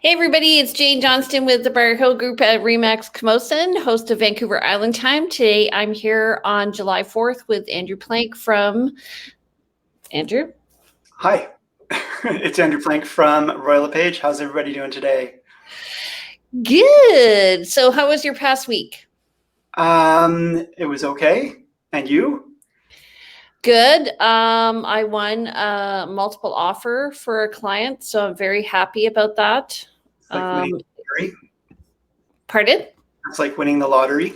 Hey everybody, it's Jane Johnston with the Briar Hill Group at Remax Camosun, host of Vancouver Island Time. Today I'm here on July 4th with Andrew Plank from... Andrew? Hi, it's Andrew Plank from LePage. How's everybody doing today? Good. So how was your past week? It was okay. And you? Good. I won a multiple offer for a client, so I'm very happy about that. It's like winning the lottery. Pardon? It's like winning the lottery.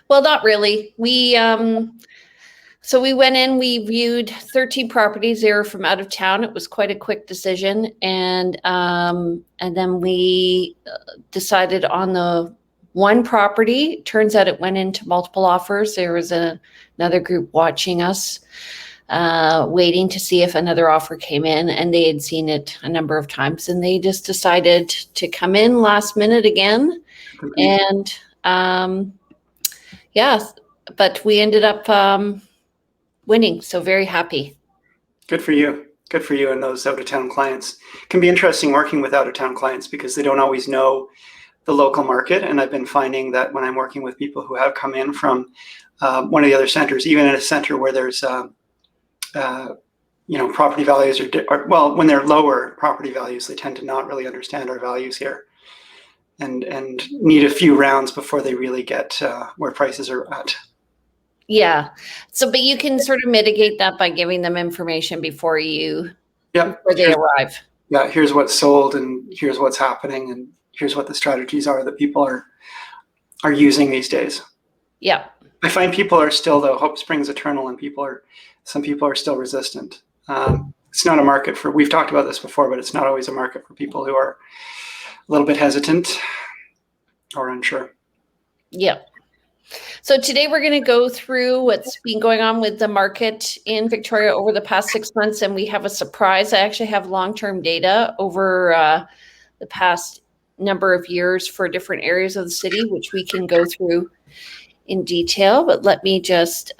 Well, not really. So we went in, we viewed 13 properties. They were from out of town. It was quite a quick decision. And then we decided on the one property. Turns out it went into multiple offers. There was another group watching us, waiting to see if another offer came in, and they had seen it a number of times, and they just decided to come in last minute again. And yeah, but we ended up winning, so very happy. Good for you. Good for you and those out-of-town clients. It can be interesting working with out-of-town clients because they don't always know the local market. And I've been finding that when I'm working with people who have come in from one of the other centers, even in a center where there's property values are well, when they're lower property values, they tend to not really understand our values here and need a few rounds before they really get where prices are at. Yeah. So, but you can sort of mitigate that by giving them information before they arrive. Yeah. Here's what's sold and here's what's happening and here's what the strategies are that people are using these days. Yeah. I find people are still, though, hope springs eternal, and some people are still resistant. It's not a market for, we've talked about this before, but it's not always a market for people who are a little bit hesitant or unsure. Yeah. So today we're going to go through what's been going on with the market in Victoria over the past 6 months, and we have a surprise. I actually have long-term data over the past number of years for different areas of the city, which we can go through in detail. But let me just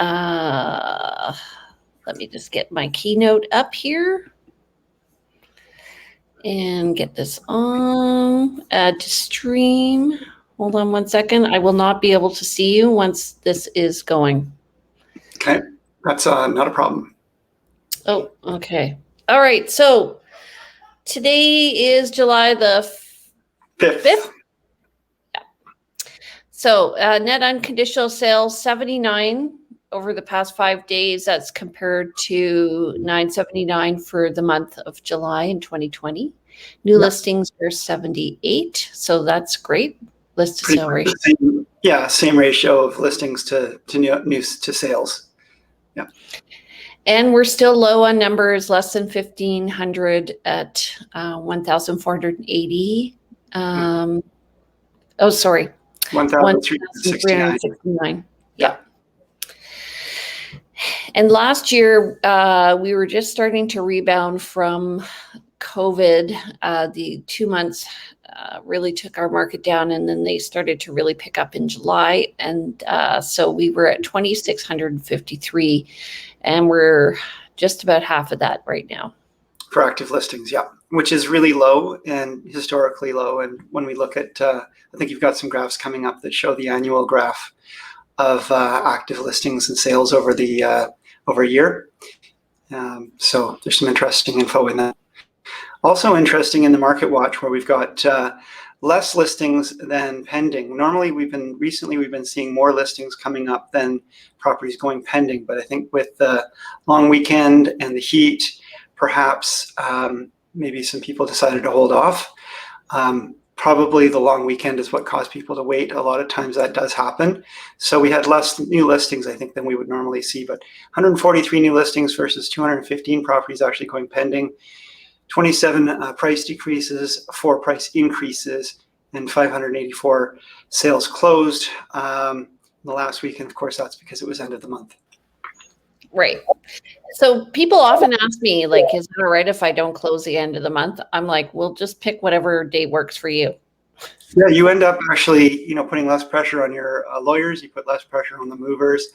get my keynote up here and get this on. Add to stream. Hold on one second. I will not be able to see you once this is going. Okay, that's not a problem. Oh, okay. All right. So today is July the 5th. Yeah. So net unconditional sales, 79 over the past 5 days. That's compared to 979 for the month of July in 2020. New listings are 78. So that's great. List to sale ratio. Same ratio of listings to news to sales. Yeah. And we're still low on numbers, less than 1,500 at 1,480. Sorry. 1,369. Yeah. And last year, we were just starting to rebound from COVID. The 2 months really took our market down, and then they started to really pick up in July. And so we were at 2,653, and we're just about half of that right now. For active listings, yeah, which is really low and historically low. And when we look at, I think you've got some graphs coming up that show the annual graph of active listings and sales over a year. So there's some interesting info in that. Also interesting in the Market Watch, where we've got less listings than pending. Normally, we've been seeing more listings coming up than properties going pending. But I think with the long weekend and the heat, perhaps maybe some people decided to hold off. Probably the long weekend is what caused people to wait. A lot of times that does happen. So we had less new listings, I think, than we would normally see. But 143 new listings versus 215 properties actually going pending. 27 price decreases, 4 price increases, and 584 sales closed the last week. And of course, that's because it was end of the month. Right. So people often ask me, like, is it all right if I don't close the end of the month? I'm like, we'll just pick whatever day works for you. Yeah, you end up actually, putting less pressure on your lawyers. You put less pressure on the movers.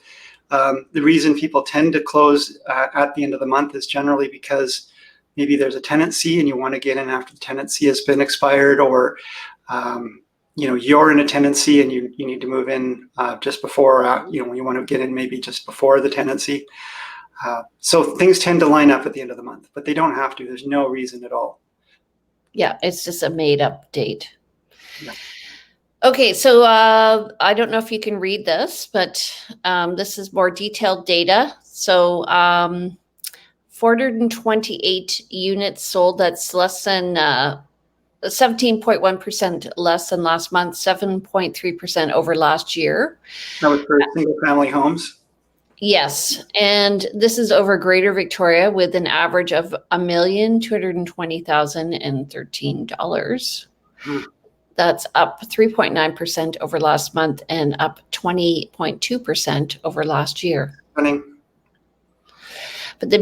The reason people tend to close at the end of the month is generally because maybe there's a tenancy and you want to get in after the tenancy has been expired, or you're in a tenancy and you need to move in just before, you want to get in maybe just before the tenancy. So things tend to line up at the end of the month, but they don't have to. There's no reason at all. Yeah, it's just a made up date. Yeah. Okay, so I don't know if you can read this, but this is more detailed data. So 428 units sold. That's less than 17.1% less than last month, 7.3% over last year. That was for single family homes. Yes, and this is over Greater Victoria with an average of $1,220,013. That's up 3.9% over last month and up 20.2% over last year. Running. But the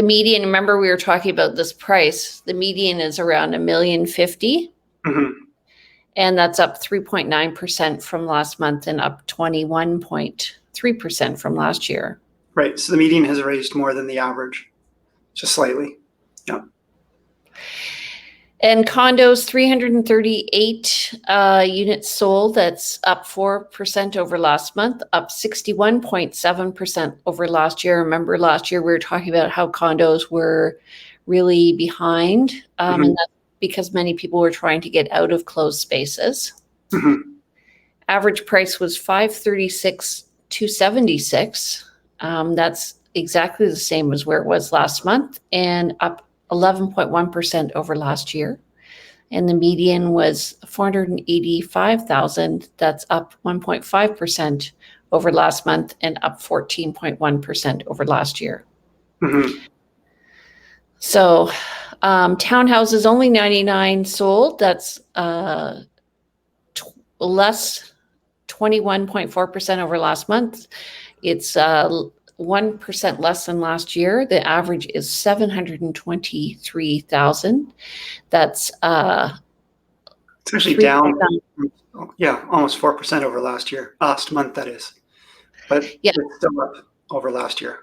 median, remember we were talking about this price, the median is around $1,050,000. Mm-hmm. And that's up 3.9% from last month and up 21.3% from last year. Right. So the median has raised more than the average, just slightly. Yeah. And condos, 338 units sold. That's up 4% over last month, up 61.7% over last year. Remember last year we were talking about how condos were really behind, and that's because many people were trying to get out of closed spaces. Mm-hmm. Average price was $536,276. That's exactly the same as where it was last month and up 11.1% over last year. And the median was $485,000. That's up 1.5% over last month and up 14.1% over last year. Mm-hmm. So townhouses, only 99 sold. That's less 21.4% over last month. It's 1% less than last year. The average is 723,000. That's it's actually down. Yeah, almost 4% over last year. Last month, that is. But yeah, it's still up over last year.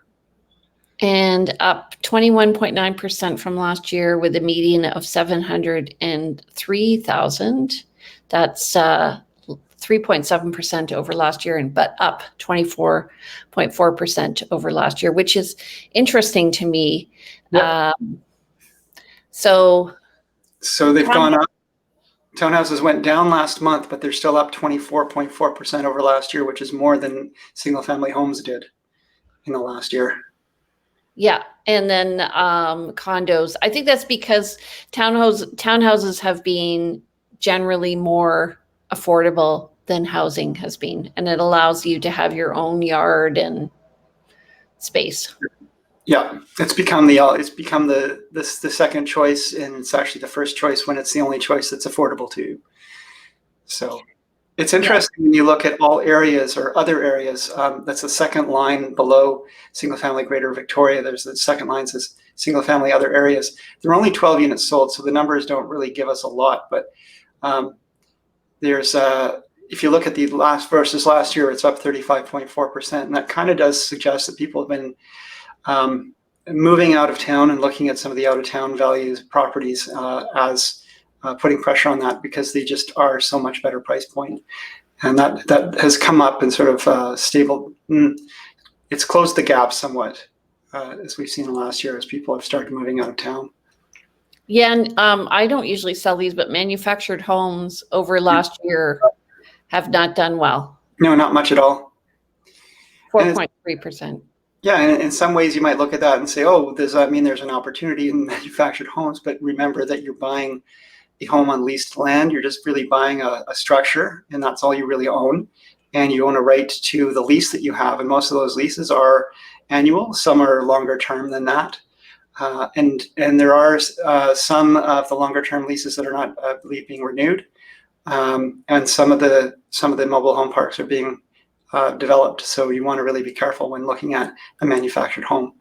And up 21.9% from last year with a median of 703,000. That's 3.7% over last year, but up 24.4% over last year, which is interesting to me. Yep. So they've gone up. Townhouses went down last month, but they're still up 24.4% over last year, which is more than single family homes did in the last year. Yeah. And then condos, I think that's because townhouses have been generally more affordable than housing has been, and it allows you to have your own yard and space. Yeah, it's become the second choice, and it's actually the first choice when it's the only choice that's affordable to you. So it's interesting when you look at all areas or other areas. That's the second line below single family Greater Victoria. There's the second line says single family other areas. There are only 12 units sold, so the numbers don't really give us a lot, but there's if you look at the last versus last year, it's up 35.4%, and that kind of does suggest that people have been moving out of town and looking at some of the out of town values properties as putting pressure on that because they just are so much better price point, and that has come up and sort of stable. It's closed the gap somewhat as we've seen last year as people have started moving out of town. Yeah, and I don't usually sell these, but manufactured homes over last year have not done well. No, not much at all. 4.3%. Yeah, and in some ways you might look at that and say, oh, does that mean there's an opportunity in manufactured homes? But remember that you're buying a home on leased land. You're just really buying a structure, and that's all you really own. And you own a right to the lease that you have. And most of those leases are annual. Some are longer term than that. And there are some of the longer term leases that are not being renewed. And some of the mobile home parks are being developed. So you want to really be careful when looking at a manufactured home.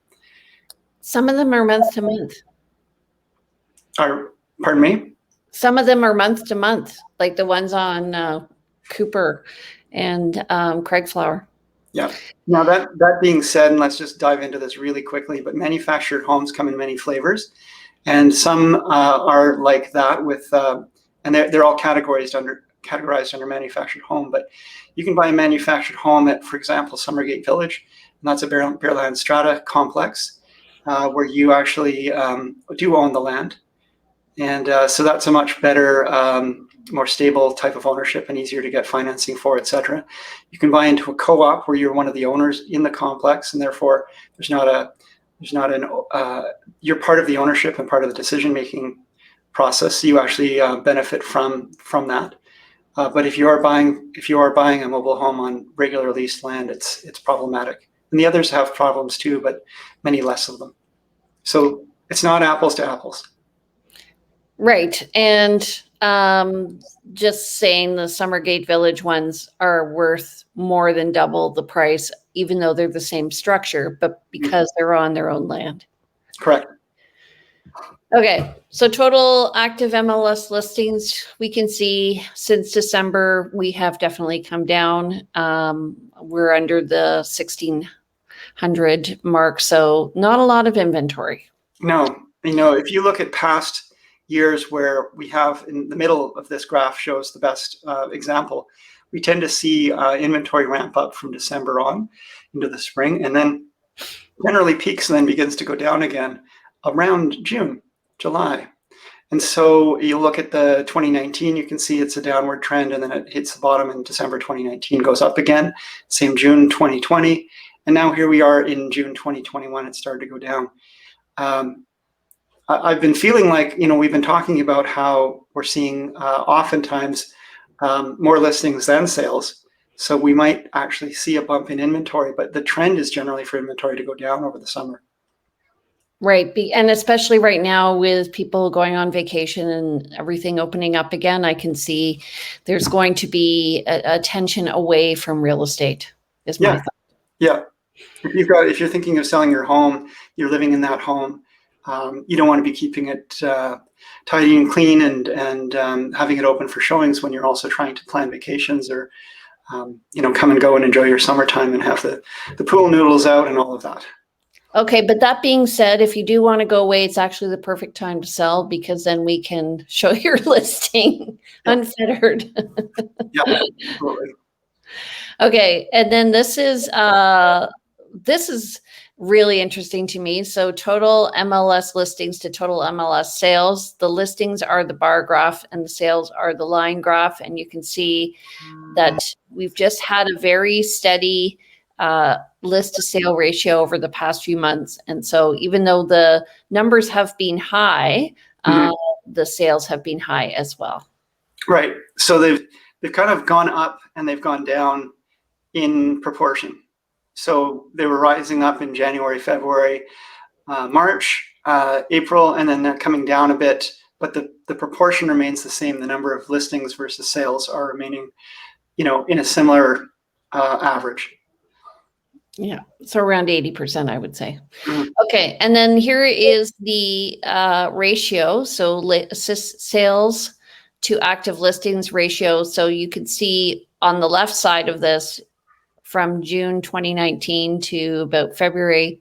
Some of them are month to month. Pardon me? Some of them are month to month, like the ones on Cooper and Craigflower. Yeah. Now that being said, and let's just dive into this really quickly, but manufactured homes come in many flavors. And some are like that with, and they're all categorized under manufactured home. But you can buy a manufactured home at, for example, Summergate Village, and that's a bare land strata complex where you actually do own the land. And so that's a much better, more stable type of ownership and easier to get financing for, et cetera. You can buy into a co-op where you're one of the owners in the complex, and therefore you're part of the ownership and part of the decision-making process. So you actually benefit from that. But if you are buying a mobile home on regular leased land, it's problematic. And the others have problems too, but many less of them. So it's not apples to apples. Right. And just saying the Summergate Village ones are worth more than double the price, even though they're the same structure, but because they're on their own land. Correct. Okay. So total active MLS listings, we can see since December, we have definitely come down. We're under the 1,600 mark. So not a lot of inventory. No, if you look at past years where we have, in the middle of this graph shows the best example, we tend to see inventory ramp up from December on into the spring, and then generally peaks and then begins to go down again around June, July. And so you look at the 2019, you can see it's a downward trend, and then it hits the bottom in December 2019, goes up again, same June 2020, and now here we are in June 2021, it started to go down. I've been feeling like, we've been talking about how we're seeing oftentimes more listings than sales. So we might actually see a bump in inventory, but the trend is generally for inventory to go down over the summer. Right. And especially right now with people going on vacation and everything opening up again, I can see there's going to be a tension away from real estate is my thought. Yeah. If you're thinking of selling your home, you're living in that home, you don't want to be keeping it tidy and clean and having it open for showings when you're also trying to plan vacations or, come and go and enjoy your summertime and have the pool noodles out and all of that. Okay. But that being said, if you do want to go away, it's actually the perfect time to sell, because then we can show your listing unfettered. Yeah, absolutely. Okay. And then this is really interesting to me. So total MLS listings to total MLS sales. The listings are the bar graph and the sales are the line graph. And you can see that we've just had a very steady list to sale ratio over the past few months. And so even though the numbers have been high, the sales have been high as well. Right. So they've kind of gone up and they've gone down in proportion. So they were rising up in January, February, March, April, and then they're coming down a bit, but the proportion remains the same. The number of listings versus sales are remaining, in a similar average. Yeah. So around 80%, I would say. Okay. And then here is the ratio. So sales to active listings ratio. So you can see on the left side of this, from June 2019 to about February,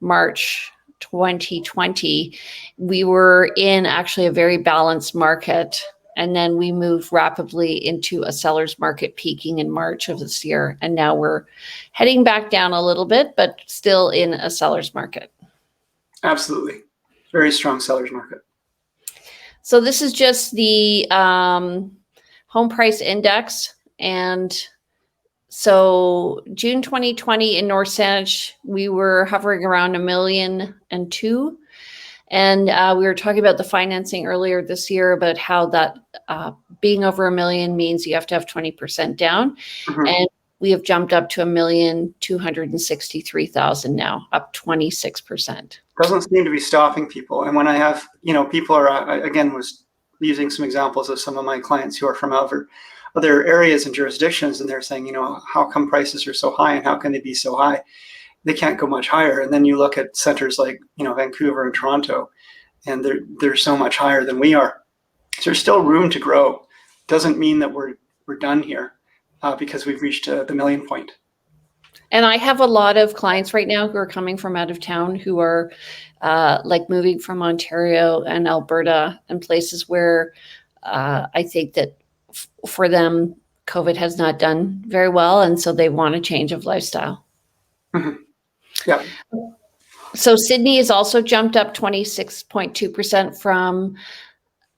March 2020, we were in actually a very balanced market. And then we moved rapidly into a seller's market, peaking in March of this year. And now we're heading back down a little bit, but still in a seller's market. Absolutely. Very strong seller's market. So this is just the home price index. And so June 2020 in North Saanich, we were hovering around 1.2 million. And we were talking about the financing earlier this year about how that being over 1 million means you have to have 20% down. And we have jumped up to 1,263,000 now, up 26%. Doesn't seem to be stopping people. And when I have, people are, again, was using some examples of some of my clients who are from other areas and jurisdictions, and they're saying, how come prices are so high and how can they be so high? They can't go much higher. And then you look at centers like, Vancouver and Toronto, and they're so much higher than we are. So there's still room to grow. Doesn't mean that we're done here because we've reached the million point. And I have a lot of clients right now who are coming from out of town who are like moving from Ontario and Alberta and places where I think that for them, COVID has not done very well. And so they want a change of lifestyle. Mhm. Yeah. So Sydney has also jumped up 26.2% from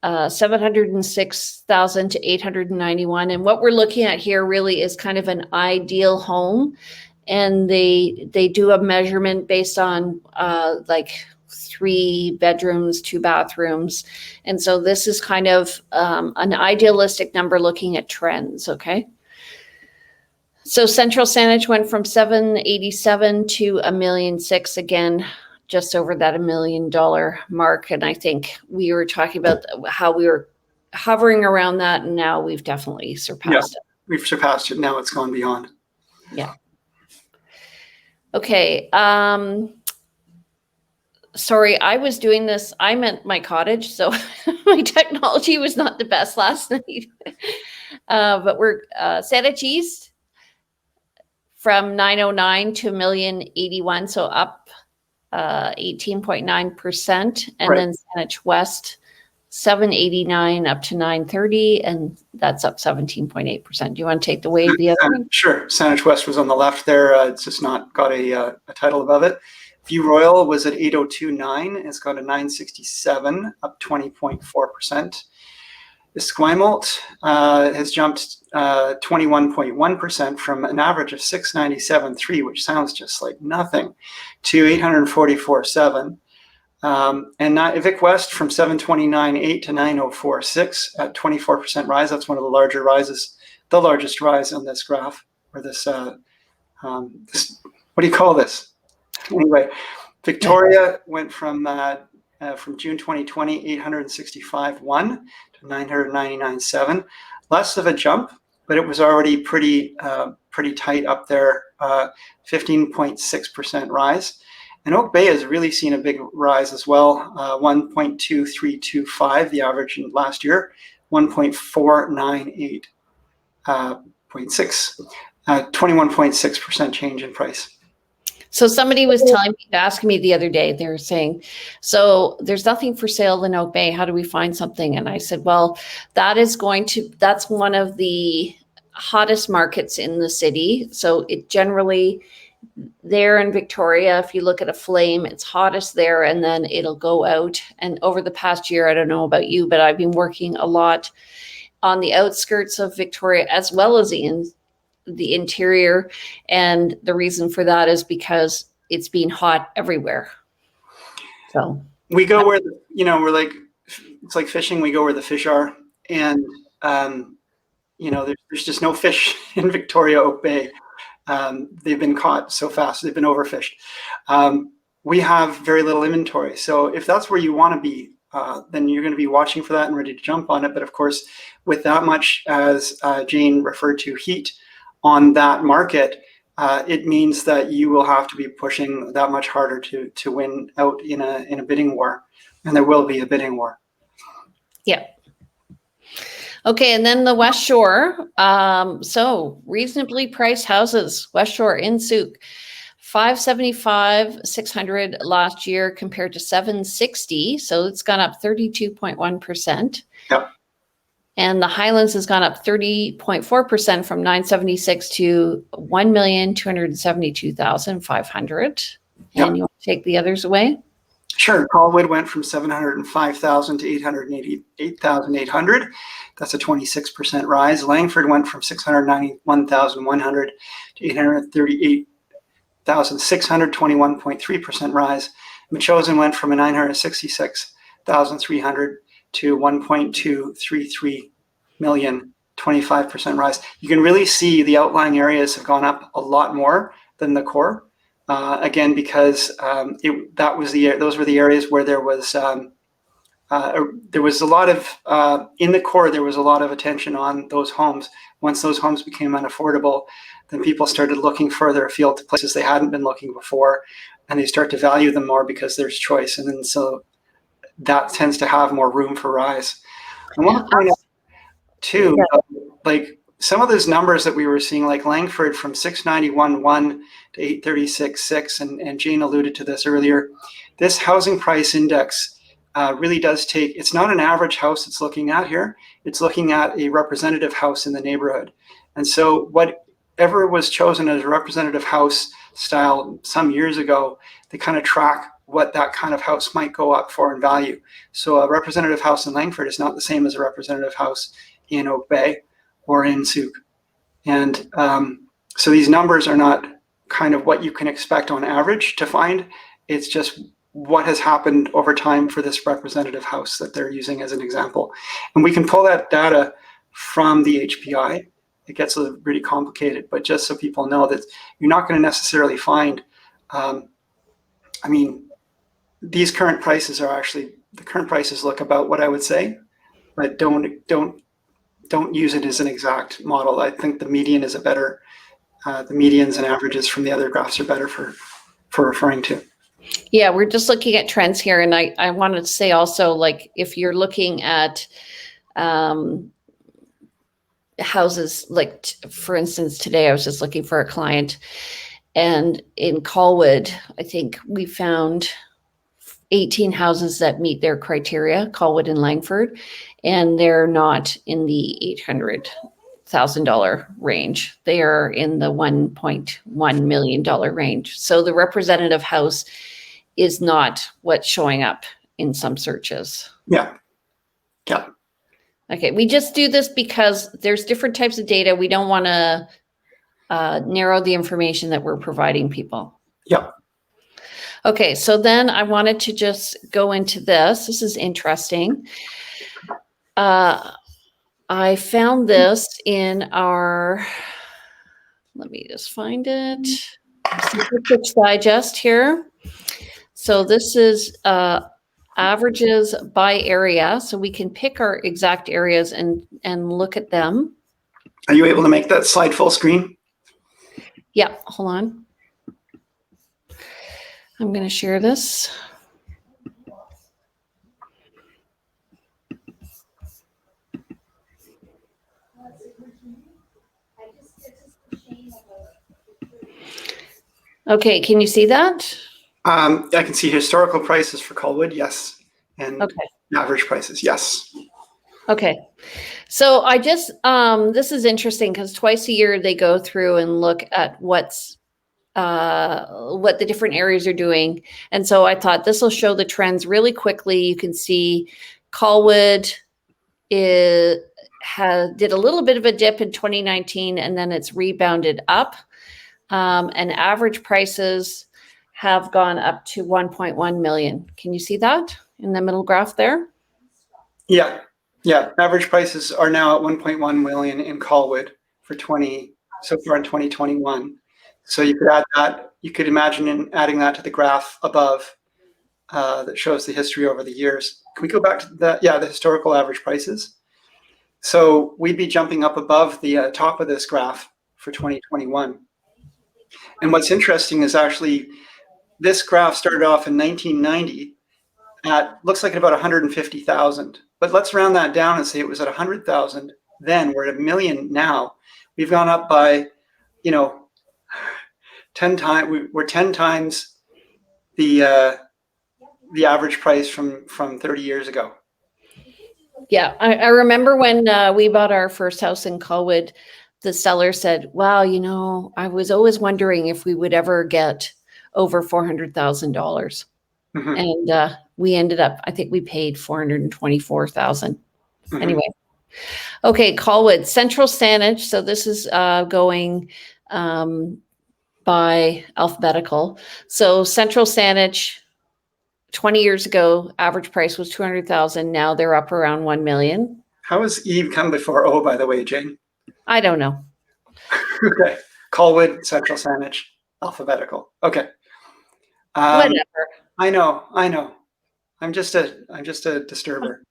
706,000 to 891. And what we're looking at here really is kind of an ideal home. And they do a measurement based on like 3 bedrooms, 2 bathrooms. And so this is kind of an idealistic number looking at trends, okay? So Central Saanich went from 787 to $1.6 million, again, just over that $1 million mark. And I think we were talking about how we were hovering around that, and now we've definitely surpassed it. We've surpassed it. Now it's gone beyond. Yeah. Okay. Sorry, I was doing this. I'm at my cottage, so my technology was not the best last night. But we're Saanich East from 909 to $1,081,000, so up 18.9%, and Right. then Saanich West 789 up to 930, and that's up 17.8%. Do you want to take the other one? Sure. Saanich West was on the left there. It's just not got a title above it. View Royal was at 802.9. It's got a 967, up 20.4%. Esquimalt has jumped 21.1% from an average of 697.3, which sounds just like nothing, to 844.7. And Vic West from 729.8 to 904.6 at 24% rise. That's one of the larger rises, the largest rise on this graph, or this, what do you call this? Anyway, Victoria went from June 2020, 865.1 to 999.7. Less of a jump, but it was already pretty tight up there, 15.6% rise. And Oak Bay has really seen a big rise as well, 1.2325, the average in last year, 1.498.6, 21.6% change in price. So somebody was asking me the other day, they were saying, so there's nothing for sale in Oak Bay. How do we find something? And I said, well, that's one of the hottest markets in the city. So it generally, there in Victoria, if you look at a flame, it's hottest there and then it'll go out. And over the past year, I don't know about you, but I've been working a lot on the outskirts of Victoria as well as in the interior, and the reason for that is because it's been hot everywhere. So we go where we're like, it's like fishing. We go where the fish are, and there's just no fish in Victoria, Oak Bay. They've been caught so fast; they've been overfished. We have very little inventory, so if that's where you want to be, then you're going to be watching for that and ready to jump on it. But of course, with that much, as Jane referred to, heat on that market, it means that you will have to be pushing that much harder to win out in a bidding war, and there will be a bidding war. Yeah. Okay, and then the West Shore. So reasonably priced houses, West Shore in Souk, 575,600 last year compared to 760. So it's gone up 32.1%. Yep. And the Highlands has gone up 30.4% from 976 to 1,272,500. Yep. And you want to take the others away? Sure. Colwood went from 705,000 to 888,800. That's a 26% rise. Langford went from 691,100 to 838,600, 21.3% rise. Machosen went from a 966,300 to 1.233 million, 25% rise. You can really see the outlying areas have gone up a lot more than the core. Again, because those were the areas where there was a lot of in the core. There was a lot of attention on those homes. Once those homes became unaffordable, then people started looking further afield to places they hadn't been looking before, and they start to value them more because there's choice, and then so that tends to have more room for rise. I want to point out too, like some of those numbers that we were seeing, like Langford from 691.1 to 836.6, and Jane alluded to this earlier, this housing price index really does take, it's not an average house it's looking at here, it's looking at a representative house in the neighborhood. And so whatever was chosen as a representative house style some years ago, they kind of track what that kind of house might go up for in value. So a representative house in Langford is not the same as a representative house in Oak Bay or in Souk. And so these numbers are not kind of what you can expect on average to find. It's just what has happened over time for this representative house that they're using as an example. And we can pull that data from the HPI. It gets really complicated, but just so people know that you're not going to necessarily find, I mean, these current prices are actually, the current prices look about what I would say, but don't use it as an exact model. I think the median is a better, the medians and averages from the other graphs are better for referring to. Yeah, we're just looking at trends here. And I wanted to say also, like, if you're looking at houses, like for instance, today I was just looking for a client, and in Colwood, I think we found 18 houses that meet their criteria, Colwood and Langford, and they're not in the $800,000 range. They are in the $1.1 million range. So the representative house is not what's showing up in some searches. Yeah. Yeah. Okay, we just do this because there's different types of data. We don't want to narrow the information that we're providing people. Yeah. Okay, so then I wanted to just go into this. This is interesting. I found this in our, let me just find it, Statistics Digest here. So this is averages by area. So we can pick our exact areas and look at them. Are you able to make that slide full screen? Yeah, hold on. I'm going to share this. Okay, can you see that? I can see historical prices for Colwood, yes. And okay. Average prices, yes. Okay. So I just, this is interesting because twice a year they go through and look at what the different areas are doing. And so I thought this will show the trends really quickly. You can see Colwood did a little bit of a dip in 2019, and then it's rebounded up. And average prices have gone up to 1.1 million. Can you see that in the middle graph there? Yeah. Yeah. Average prices are now at 1.1 million in Colwood for so far in 2021. So you could add that, you could imagine adding that to the graph above that shows the history over the years. Can we go back to the historical average prices? So we'd be jumping up above the top of this graph for 2021. And what's interesting is actually this graph started off in 1990 at, looks like about 150,000. But let's round that down and say it was at 100,000. Then we're at 1 million now. We've gone up by, 10 times. We're 10 times the average price from 30 years ago. Yeah, I remember when we bought our first house in Colwood, the seller said, wow, I was always wondering if we would ever get over $400,000. Mm-hmm. And we ended up, I think we paid $424,000. Mm-hmm. Anyway. Okay, Colwood, Central Saanich. So this is going by alphabetical. So Central Saanich, 20 years ago, average price was 200,000. Now they're up around 1 million. How has Eve come before O, by the way, Jane? I don't know. Okay. Colwood, Central Saanich, alphabetical. Okay. Whatever. I know. I'm just a disturber.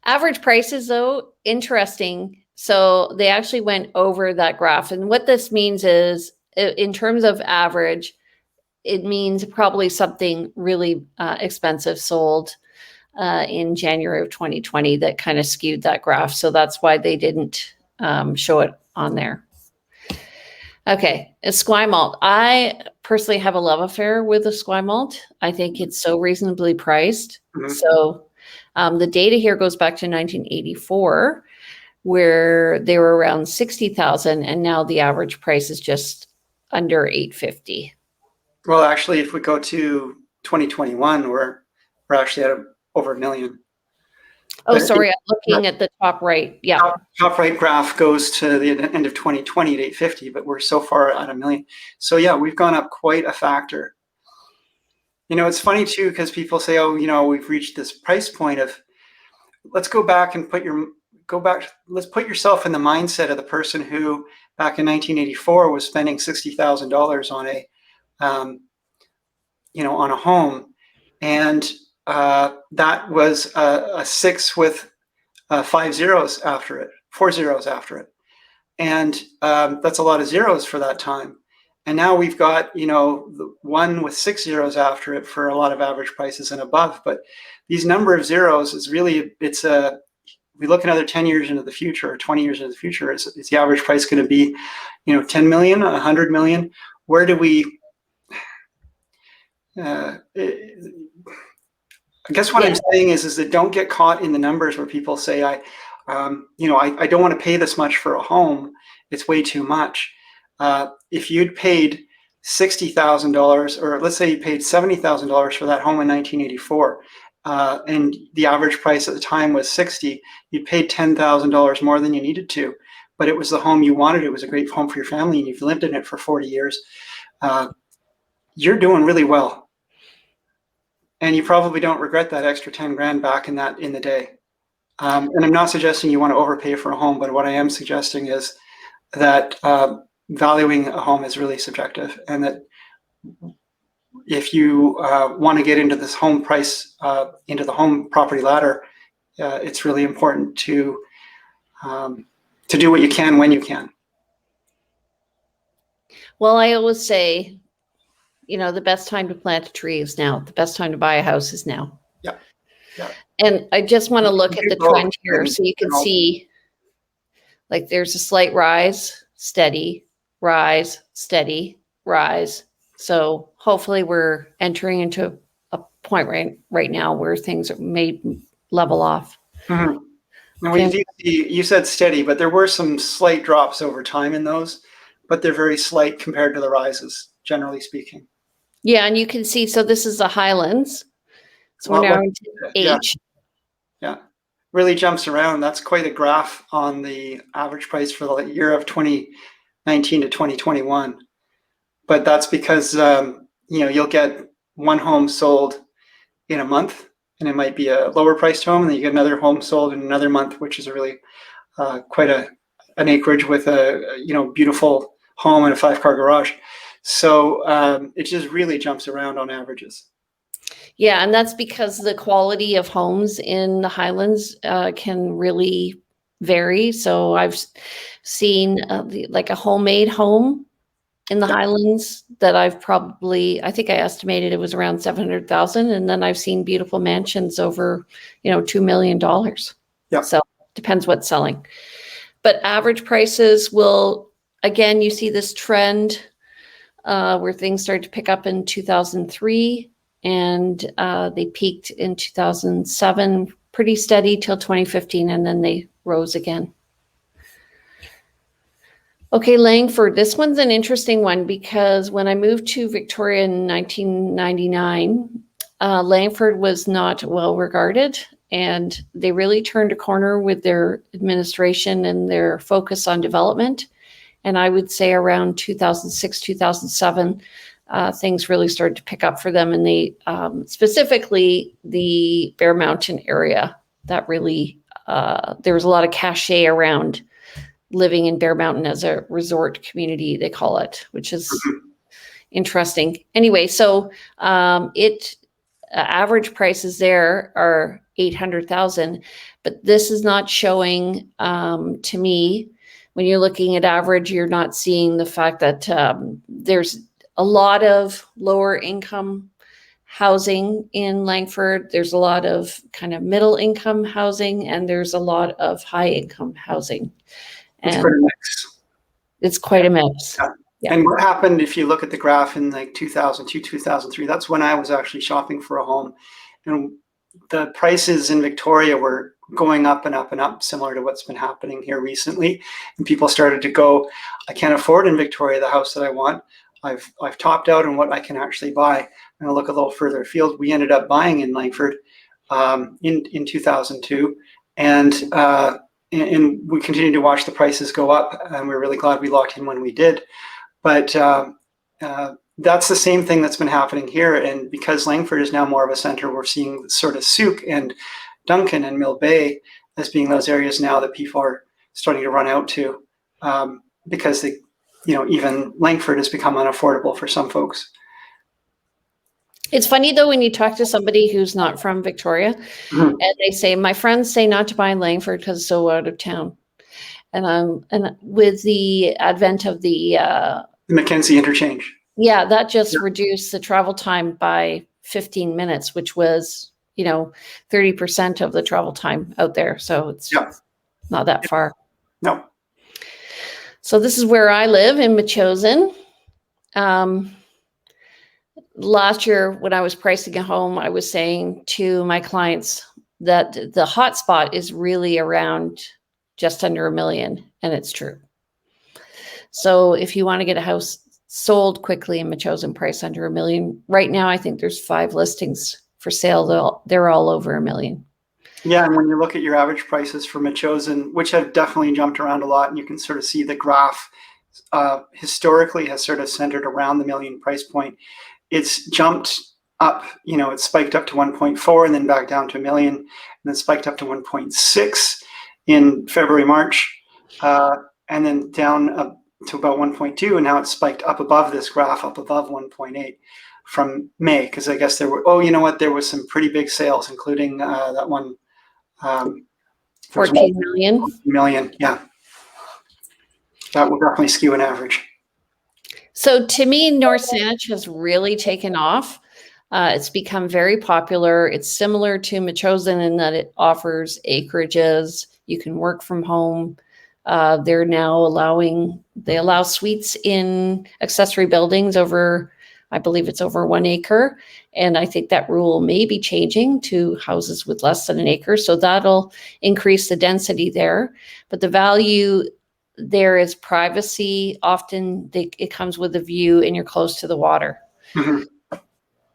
Average prices, though, interesting. So they actually went over that graph. And what this means is, in terms of average, it means probably something really expensive sold in January of 2020 that kind of skewed that graph. So that's why they didn't show it on there. Okay, Esquimalt. I personally have a love affair with Esquimalt. I think it's so reasonably priced. Mhm. So the data here goes back to 1984, where they were around 60,000, and now the average price is just under 850. Well, actually, if we go to 2021, we're actually at over $1 million. Oh, But sorry, I'm looking at the top right. Yeah. top right graph goes to the end of 2020 at 850, but we're so far at $1 million. So yeah, we've gone up quite a factor. You know, it's funny too, because people say, oh, you know, we've reached this price point of, let's go back and let's put yourself in the mindset of the person who back in 1984 was spending $60,000 on a, you know, on a home. And that was a 6 with 5 zeros after it, 4 zeros after it. And that's a lot of zeros for that time. And now we've got, you know, the 1 with 6 zeros after it for a lot of average prices and above. But these number of zeros is really, it's a, we look another 10 years into the future, or 20 years into the future, is the average price going to be, you know, 10 million, 100 million? Where do we, I guess what I'm saying is that don't get caught in the numbers where people say, you know, I don't want to pay this much for a home. It's way too much. If you'd paid $60,000, or let's say you paid $70,000 for that home in 1984, and the average price at the time was 60, you paid $10,000 more than you needed to, but it was the home you wanted. It was a great home for your family, and you've lived in it for 40 years. You're doing really well. And you probably don't regret that extra 10 grand back in the day. And I'm not suggesting you want to overpay for a home, but what I am suggesting is that valuing a home is really subjective, and that if you want to get into this home price, into the home property ladder, it's really important to do what you can when you can. Well, I always say, you know, the best time to plant a tree is now. The best time to buy a house is now. Yeah. Yeah. And I just want to look at the trend here so you can see, like, there's a slight rise, steady, rise, steady, rise. So hopefully we're entering into a point right now where things may level off. Mm-hmm. And you said steady, but there were some slight drops over time in those, but they're very slight compared to the rises, generally speaking. Yeah, and you can see, so this is the Highlands. So we're now into H. Yeah, really jumps around. That's quite a graph on the average price for the year of 2019 to 2021. But that's because, you know, you'll get one home sold in a month, and it might be a lower priced home, and then you get another home sold in another month, which is a really quite an acreage with a, you know, beautiful home and a 5-car garage. So it just really jumps around on averages. Yeah, and that's because the quality of homes in the Highlands can really vary. So I've seen like a homemade home in the Highlands that I think I estimated it was around 700,000, and then I've seen beautiful mansions over, you know, $2 million. Yeah. So depends what's selling. But average prices will, again, you see this trend where things started to pick up in 2003, and they peaked in 2007, pretty steady till 2015, and then they rose again. Okay, Langford, this one's an interesting one because when I moved to Victoria in 1999, Langford was not well regarded, and they really turned a corner with their administration and their focus on development. And I would say around 2006, 2007, things really started to pick up for them. And they, specifically the Bear Mountain area, that really, there was a lot of cachet around living in Bear Mountain as a resort community, they call it, which is interesting. Anyway, so average prices there are 800,000, but this is not showing to me. When you're looking at average, you're not seeing the fact that there's a lot of lower income housing in Langford. There's a lot of kind of middle income housing, and there's a lot of high income housing. It's And quite a mix. it's quite a mix. Yeah. Yeah. And what happened, if you look at the graph in like 2002, 2003, that's when I was actually shopping for a home. And the prices in Victoria were going up and up and up, similar to what's been happening here recently. And people started to go, I can't afford in Victoria the house that I want. I've topped out on what I can actually buy. And I'll look a little further afield. We ended up buying in Langford in 2002. And we continue to watch the prices go up. And we're really glad we locked in when we did. But that's the same thing that's been happening here. And because Langford is now more of a center, we're seeing sort of Souk and Duncan and Mill Bay as being those areas now that people are starting to run out to, because they, even Langford has become unaffordable for some folks. It's funny though, when you talk to somebody who's not from Victoria, and they say, my friends say not to buy in Langford because it's so out of town. And with the advent of the Mackenzie interchange. Yeah, that just reduced the travel time by 15 minutes, which was, 30% of the travel time out there. So it's not that far. No. So this is where I live in Metchosin. Last year, when I was pricing a home, I was saying to my clients that the hot spot is really around just under $1 million, and it's true. So if you want to get a house sold quickly in Metchosin, price under $1 million, right now I think there's 5 listings for sale. They're all over $1 million. Yeah, and when you look at your average prices for Metchosin, which have definitely jumped around a lot, and you can sort of see the graph historically has sort of centered around the $1 million price point. It's jumped up, it spiked up to 1.4 and then back down to $1 million, and then spiked up to 1.6 in February, March, and then down to about 1.2, and now it's spiked up above this graph, up above 1.8 from May, because I guess there were, there was some pretty big sales, including that one. 14 million. 14 million, yeah. That will definitely skew an average. So to me, North Saanich has really taken off. It's become very popular. It's similar to Metchosin in that it offers acreages. You can work from home. They're now they allow suites in accessory buildings over, I believe it's over 1 acre. And I think that rule may be changing to houses with less than 1 acre. So that'll increase the density there. But the value there is privacy. Often it comes with a view and you're close to the water. Mm-hmm.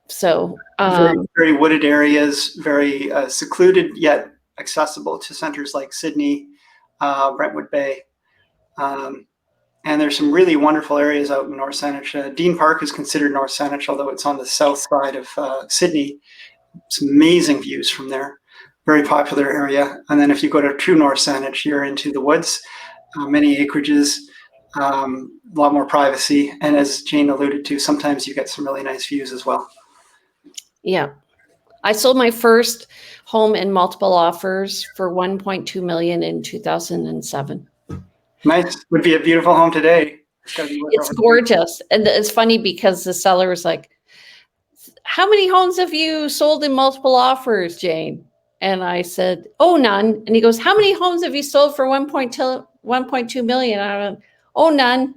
So very, very wooded areas, very secluded yet accessible to centers like Sydney, Brentwood Bay. And there's some really wonderful areas out in North Saanich. Dean Park is considered North Saanich, although it's on the south side of Sydney. Some amazing views from there. Very popular area. And then if you go to true North Saanich, you're into the woods, many acreages, a lot more privacy. And as Jane alluded to, sometimes you get some really nice views as well. Yeah. I sold my first home in multiple offers for $1.2 million in 2007. Nice. Would be a beautiful home today. It's gorgeous. And it's funny because the seller was like, how many homes have you sold in multiple offers, Jane? And I said, oh, none. And he goes, how many homes have you sold for 1.2 million? I went, oh, none.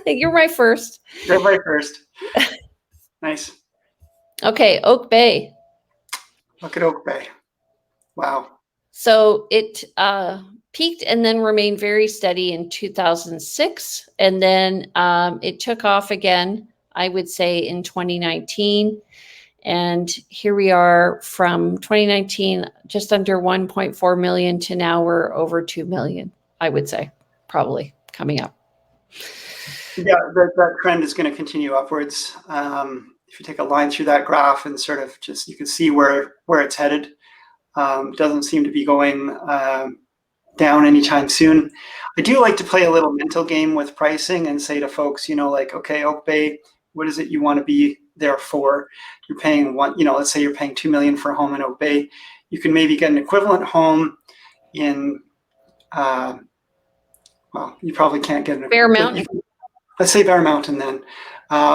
You're my first. You're my first. Nice. Okay, Oak Bay. Look at Oak Bay. Wow. So it peaked and then remained very steady in 2006. And then it took off again, I would say, in 2019. And here we are from 2019, just under 1.4 million to now we're over 2 million, I would say, probably coming up. Yeah, that trend is going to continue upwards. If you take a line through that graph and sort of just, you can see where it's headed. Doesn't seem to be going down anytime soon. I do like to play a little mental game with pricing and say to folks, like, okay, Oak Bay, what is it you want to be there for? You're paying let's say you're paying $2 million for a home in Oak Bay. You can maybe get an equivalent home in, you probably can't get an Bear Mountain. Let's say Bear Mountain then,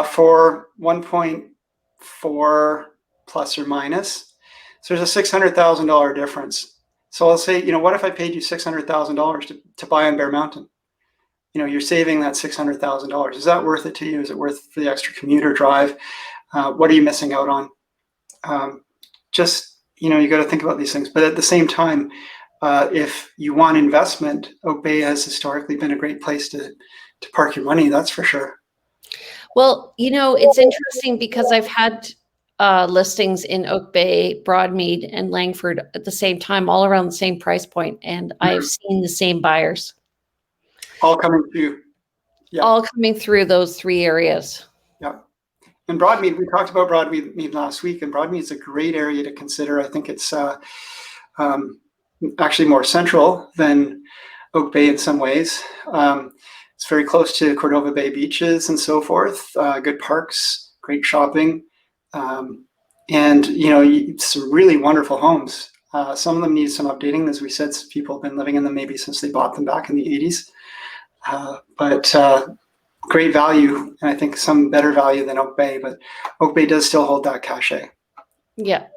for 1.5 4 plus or minus. So there's a $600,000 difference. So I'll say, what if I paid you $600,000 to buy on Bear Mountain? You're saving that $600,000. Is that worth it to you? Is it worth for the extra commuter drive? What are you missing out on? You got to think about these things. But at the same time, if you want investment, Oak Bay has historically been a great place to park your money. That's for sure. Well, it's interesting because I've had listings in Oak Bay, Broadmead, and Langford at the same time, all around the same price point, and I've seen the same buyers. All coming through. Yeah. All coming through those 3 areas. Yeah. And Broadmead, we talked about Broadmead last week, and Broadmead is a great area to consider. I think it's actually more central than Oak Bay in some ways. It's very close to Cordova Bay beaches and so forth. Good parks, great shopping, and some really wonderful homes. Some of them need some updating, as we said. People have been living in them maybe since they bought them back in the 80s. But great value, and I think some better value than Oak Bay, but Oak Bay does still hold that cachet. Yeah.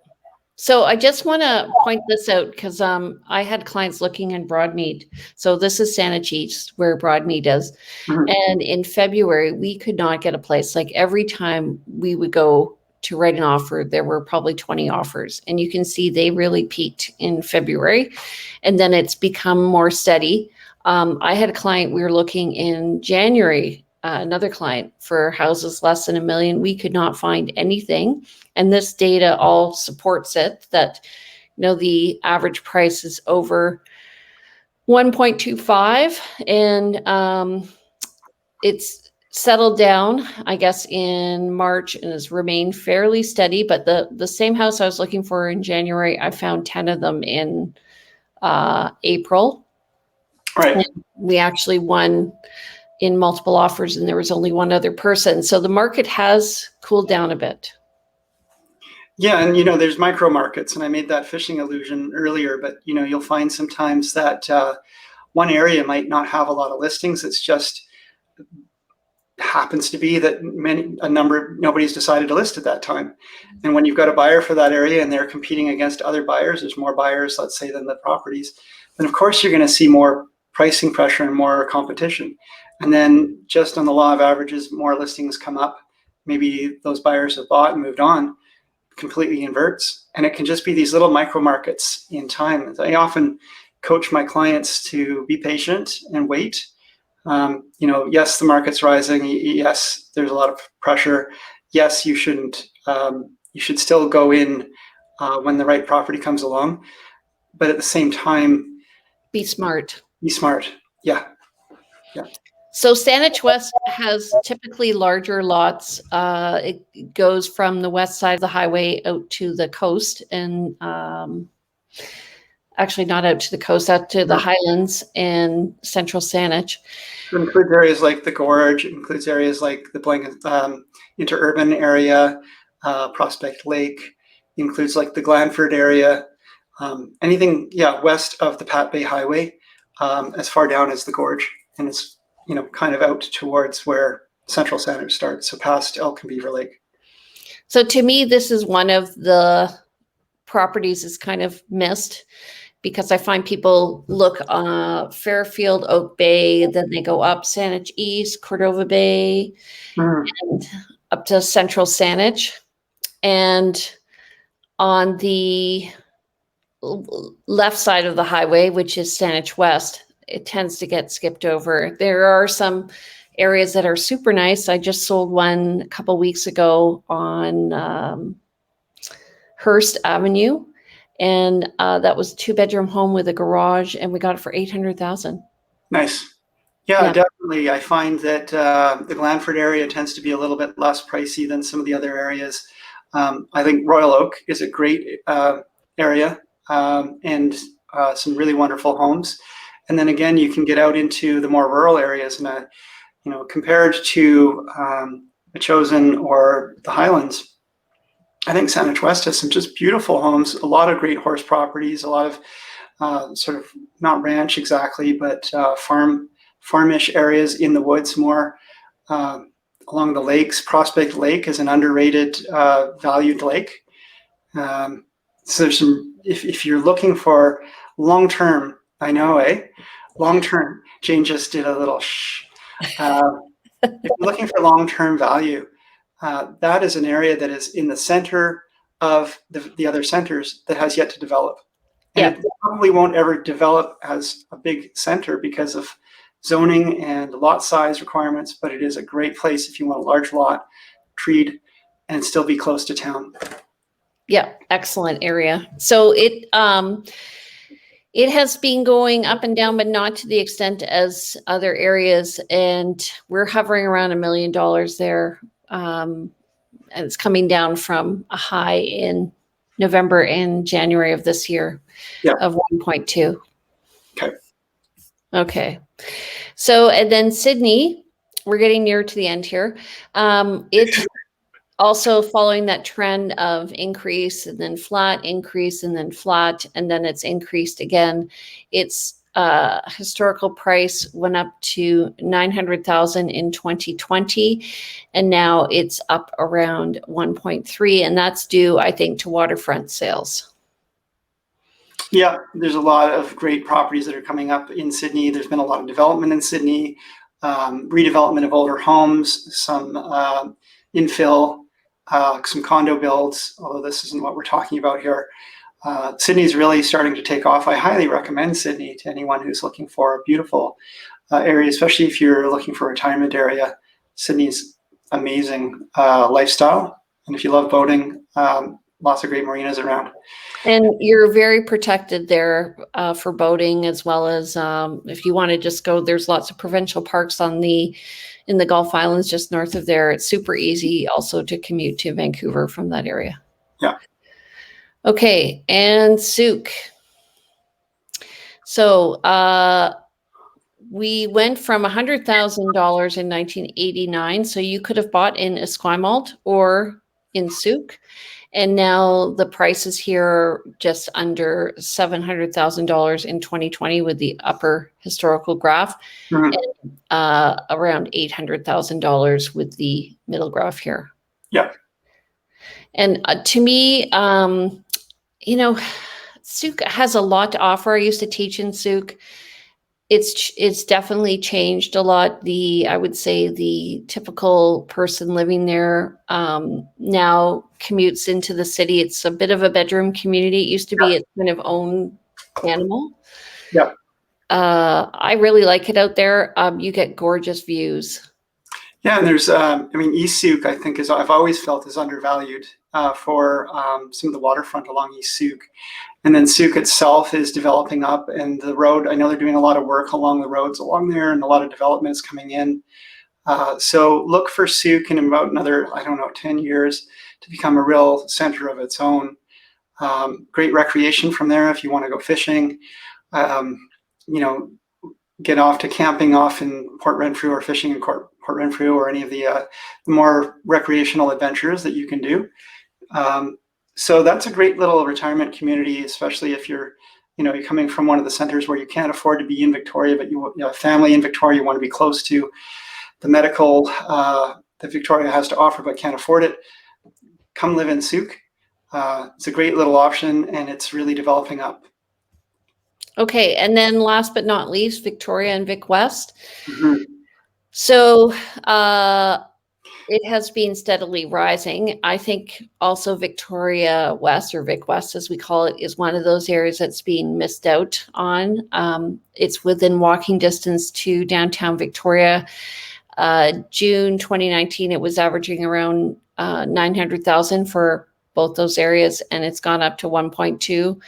So I just want to point this out because I had clients looking in Broadmead. So this is Saanich East, where Broadmead is. Mm-hmm. And in February, we could not get a place. Like every time we would go to write an offer, there were probably 20 offers. And you can see they really peaked in February. And then it's become more steady. I had a client, we were looking in January, another client for houses less than $1 million. We could not find anything. And this data all supports it that, the average price is over 1.25 and it's settled down, I guess, in March and has remained fairly steady. But the same house I was looking for in January, I found 10 of them in April. Right. And we actually won in multiple offers and there was only one other person. So the market has cooled down a bit. Yeah, and there's micro markets, and I made that fishing illusion earlier, but you'll find sometimes that one area might not have a lot of listings. It's just happens to be that nobody's decided to list at that time. And when you've got a buyer for that area and they're competing against other buyers, there's more buyers, let's say, than the properties, then of course you're going to see more pricing pressure and more competition. And then just on the law of averages, more listings come up. Maybe those buyers have bought and moved on. Completely inverts, and it can just be these little micro markets in time. I often coach my clients to be patient and wait. Yes, the market's rising. Yes, there's a lot of pressure. Yes, you shouldn't. You should still go in when the right property comes along, but at the same time, be smart. Be smart. Yeah. Yeah. So Saanich West has typically larger lots. It goes from the west side of the highway out to the coast and actually not out to the coast, out to the Highlands and central Saanich. It includes areas like the Gorge. It includes areas like the blanket interurban area, Prospect Lake. It includes like the Langford area. Anything, west of the Pat Bay Highway, as far down as the Gorge. And it's kind of out towards where central Saanich starts, so past Elk and Beaver Lake. So to me, this is one of the properties is kind of missed because I find people look Fairfield, Oak Bay, then they go up Saanich East, Cordova Bay, and up to central Saanich. And on the left side of the highway, which is Saanich West, it tends to get skipped over. There are some areas that are super nice. I just sold one a couple weeks ago on Hearst Avenue, and that was a 2-bedroom home with a garage, and we got it for $800,000. Nice. Yeah, definitely. I find that the Langford area tends to be a little bit less pricey than some of the other areas. I think Royal Oak is a great area and some really wonderful homes. And then again, you can get out into the more rural areas, and compared to the Chosen or the Highlands, I think Saanich West has some just beautiful homes, a lot of great horse properties, a lot of sort of not ranch exactly, but farmish areas in the woods more. along the lakes. Prospect Lake is an underrated, valued lake. So there's some, if you're looking for long-term, I know, long-term, Jane just did a little shh. If you're looking for long-term value, that is an area that is in the center of the other centers that has yet to develop. And it probably won't ever develop as a big center because of zoning and lot size requirements, but it is a great place if you want a large lot, treed, and still be close to town. Yeah, excellent area. So it has been going up and down, but not to the extent as other areas. And we're hovering around $1 million there. And it's coming down from a high in November and January of this year of 1.2. Okay. Okay. So, and then Sydney, we're getting near to the end here. It's also following that trend of increase and then flat, increase and then flat, and then it's increased again. Its historical price went up to 900,000 in 2020, and now it's up around 1.3, and that's due, I think, to waterfront sales. Yeah, there's a lot of great properties that are coming up in Sydney. There's been a lot of development in Sydney, redevelopment of older homes, some infill, some condo builds, although this isn't what we're talking about here. Sydney's really starting to take off. I highly recommend Sydney to anyone who's looking for a beautiful area, especially if you're looking for a retirement area. Sydney's amazing lifestyle. And if you love boating, lots of great marinas around. And you're very protected there for boating, as well as if you want to just go, there's lots of provincial parks in the Gulf Islands just north of there. It's super easy also to commute to Vancouver from that area. Yeah. Okay, and Souk. So we went from $100,000 in 1989. So you could have bought in Esquimalt or in Souk. And now the prices here are just under $700,000 in 2020 with the upper historical graph, and around $800,000 with the middle graph here. Yeah. And to me, Souk has a lot to offer. I used to teach in Souk. It's definitely changed a lot. I would say the typical person living there now commutes into the city. It's a bit of a bedroom community. It used to be its kind of own animal. Yeah. I really like it out there. You get gorgeous views. Yeah, and there's, East Souk, I think, I've always felt is undervalued for some of the waterfront along East Souk. And then Souk itself is developing up, and the road, I know they're doing a lot of work along the roads along there, and a lot of developments coming in. So look for Souk in about another, 10 years to become a real center of its own. Great recreation from there if you want to go fishing. Get off to camping off in Port Renfrew, or fishing in Port Renfrew, or any of the more recreational adventures that you can do. So that's a great little retirement community, especially if you're coming from one of the centers where you can't afford to be in Victoria, but you have family in Victoria, you want to be close to the medical that Victoria has to offer, but can't afford it. Come live in Souk. It's a great little option, and it's really developing up. Okay, and then last but not least, Victoria and Vic West. Mm-hmm. So it has been steadily rising. I think also Victoria West, or Vic West as we call it, is one of those areas that's being missed out on. It's within walking distance to downtown Victoria. June 2019, it was averaging around 900,000 for both those areas, and it's gone up to 1.2.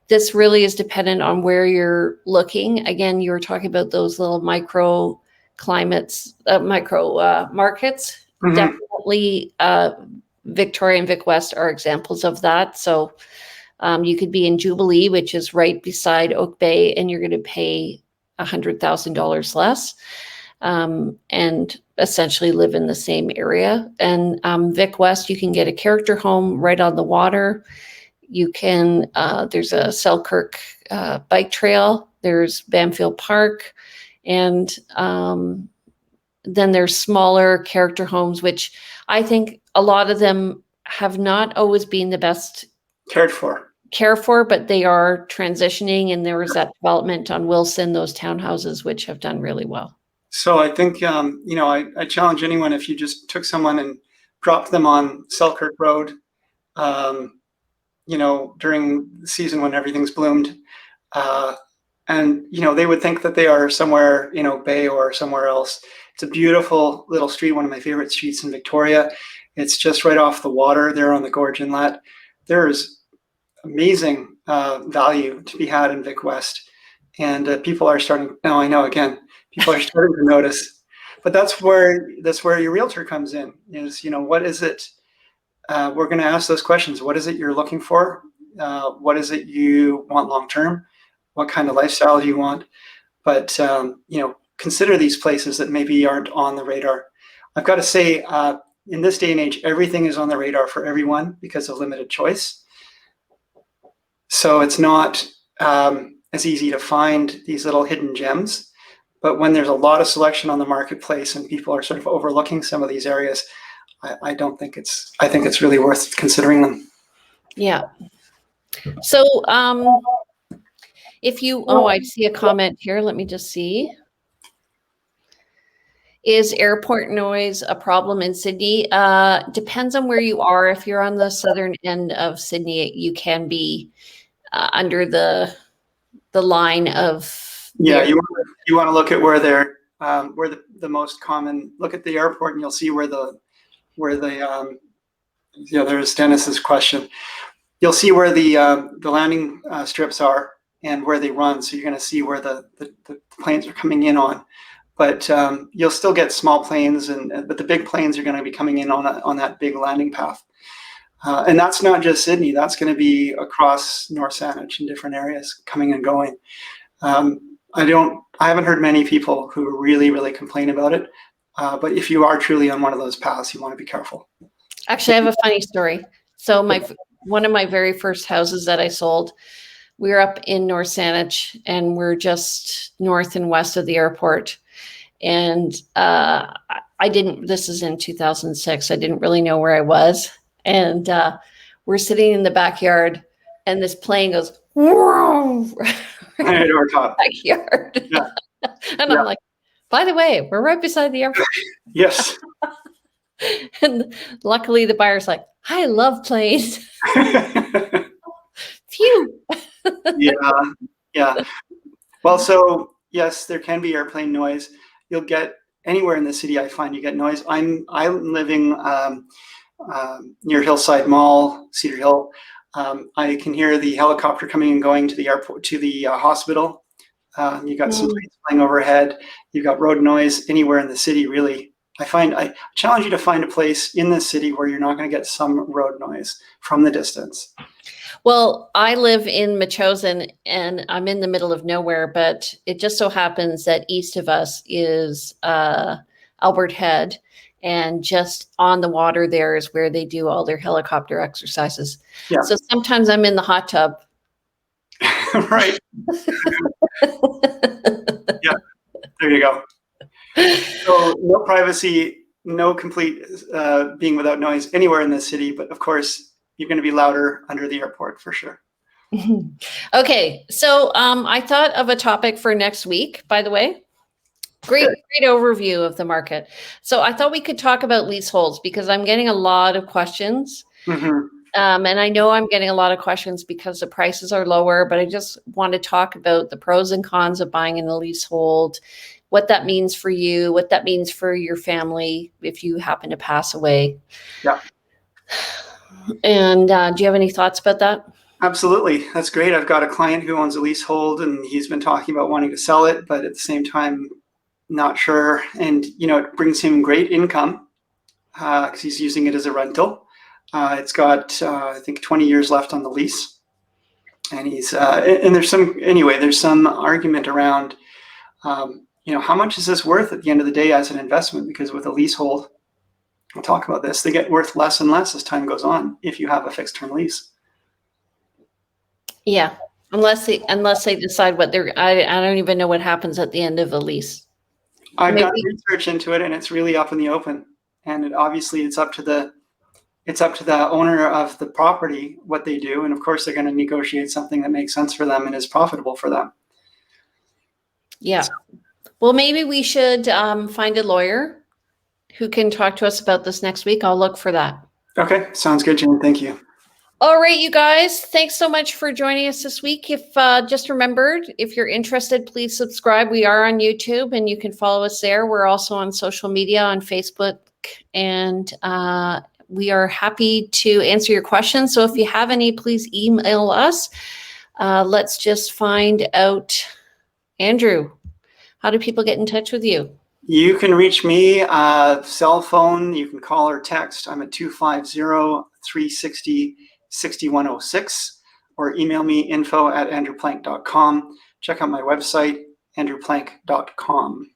This really is dependent on where you're looking. Again, you were talking about those little micro markets. Mm-hmm. Definitely Victoria and Vic West are examples of that. So you could be in Jubilee, which is right beside Oak Bay, and you're going to pay $100,000 less and essentially live in the same area. And Vic West, you can get a character home right on the water. You can, there's a Selkirk bike trail, there's Bamfield Park, and then there's smaller character homes, which I think a lot of them have not always been the best Cared for. care for, but they are transitioning. And there was that development on Wilson, those townhouses, which have done really well. So I think, I challenge anyone, if you just took someone and dropped them on Selkirk Road, during the season when everything's bloomed, and, they would think that they are somewhere, Bay or somewhere else. It's a beautiful little street, one of my favorite streets in Victoria. It's just right off the water there on the Gorge Inlet. There's amazing value to be had in Vic West. And people are starting, now I know, again, people are starting to notice. But that's where your realtor comes in, is, what is it? We're going to ask those questions. What is it you're looking for? What is it you want long-term? What kind of lifestyle do you want? But, consider these places that maybe aren't on the radar. I've got to say, in this day and age, everything is on the radar for everyone because of limited choice. So it's not as easy to find these little hidden gems. But when there's a lot of selection on the marketplace and people are sort of overlooking some of these areas, I think it's really worth considering them. Yeah. So I see a comment here. Let me just see. Is airport noise a problem in Sydney? Depends on where you are. If you're on the southern end of Sydney, you can be under the line of. Yeah, you want to look at where they're where the most common. Look at the airport, and you'll see where there's Dennis's question. You'll see where the landing strips are and where they run. So you're going to see where the planes are coming in on. But you'll still get small planes, but the big planes are going to be coming in on that big landing path. And that's not just Sydney. That's going to be across North Saanich in different areas, coming and going. I haven't heard many people who really, really complain about it. But if you are truly on one of those paths, you want to be careful. Actually, I have a funny story. So one of my very first houses that I sold, we were up in North Saanich, and we're just north and west of the airport. And this is in 2006. I didn't really know where I was. And we're sitting in the backyard, and this plane goes, whoa, right over top. Backyard. Yeah. And I'm like, by the way, we're right beside the airport. Yes. And luckily the buyer's like, I love planes. Phew. Yeah. Well, so yes, there can be airplane noise. You'll get anywhere in the city. I find you get noise. I'm living near Hillside Mall, Cedar Hill. I can hear the helicopter coming and going to the airport, to the hospital. You got some planes flying overhead. You've got road noise anywhere in the city, really. I challenge you to find a place in the city where you're not going to get some road noise from the distance. Well, I live in Metchosin, and I'm in the middle of nowhere, but it just so happens that east of us is Albert Head, and just on the water there is where they do all their helicopter exercises. Yeah. So sometimes I'm in the hot tub. Right. Yeah, there you go. So no privacy, no complete being without noise anywhere in the city, but of course you're going to be louder under the airport for sure. Okay, so I thought of a topic for next week, by the way. Great overview of the market. So I thought we could talk about leaseholds because I'm getting a lot of questions. Mm-hmm. And I know I'm getting a lot of questions because the prices are lower, but I just want to talk about the pros and cons of buying in a leasehold, what that means for you, what that means for your family if you happen to pass away. Yeah. And do you have any thoughts about that? Absolutely. That's great. I've got a client who owns a leasehold, and he's been talking about wanting to sell it, but at the same time, not sure. And, it brings him great income because he's using it as a rental. It's got, I think, 20 years left on the lease. And there's some argument around, how much is this worth at the end of the day as an investment? Because with a leasehold, we'll talk about this, they get worth less and less as time goes on if you have a fixed term lease. Yeah, unless they decide what I don't even know what happens at the end of a lease. I've done Maybe, research into it, and it's really up in the open. And obviously, it's up to the owner of the property what they do, and of course, they're going to negotiate something that makes sense for them and is profitable for them. yeah. Well, maybe we should find a lawyer who can talk to us about this next week. I'll look for that. Okay, sounds good, Jane. Thank you. All right, you guys, thanks so much for joining us this week. If just remembered, if you're interested, please subscribe. We are on YouTube and you can follow us there. We're also on social media on Facebook, and we are happy to answer your questions. So if you have any, please email us. Let's just find out, Andrew, how do people get in touch with you? You can reach me, cell phone, you can call or text. I'm at 250-360-6106, or email me info@andrewplank.com. Check out my website, andrewplank.com.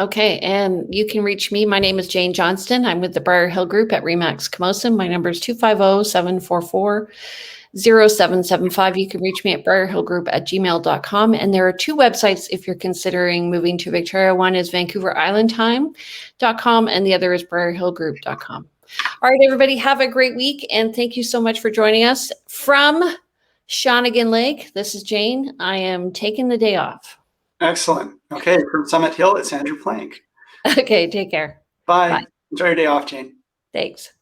Okay, and you can reach me. My name is Jane Johnston. I'm with the Briar Hill Group at Remax Camosun. My number is 250-744-0775. You can reach me at briarhillgroup@gmail.com. And there are two websites if you're considering moving to Victoria. One is VancouverIslandTime.com and the other is briarhillgroup.com. All right, everybody, have a great week. And thank you so much for joining us. From Shawnigan Lake, this is Jane. I am taking the day off. Excellent. Okay, from Summit Hill, it's Andrew Plank. Okay, take care. Bye. Bye. Enjoy your day off, Jane. Thanks.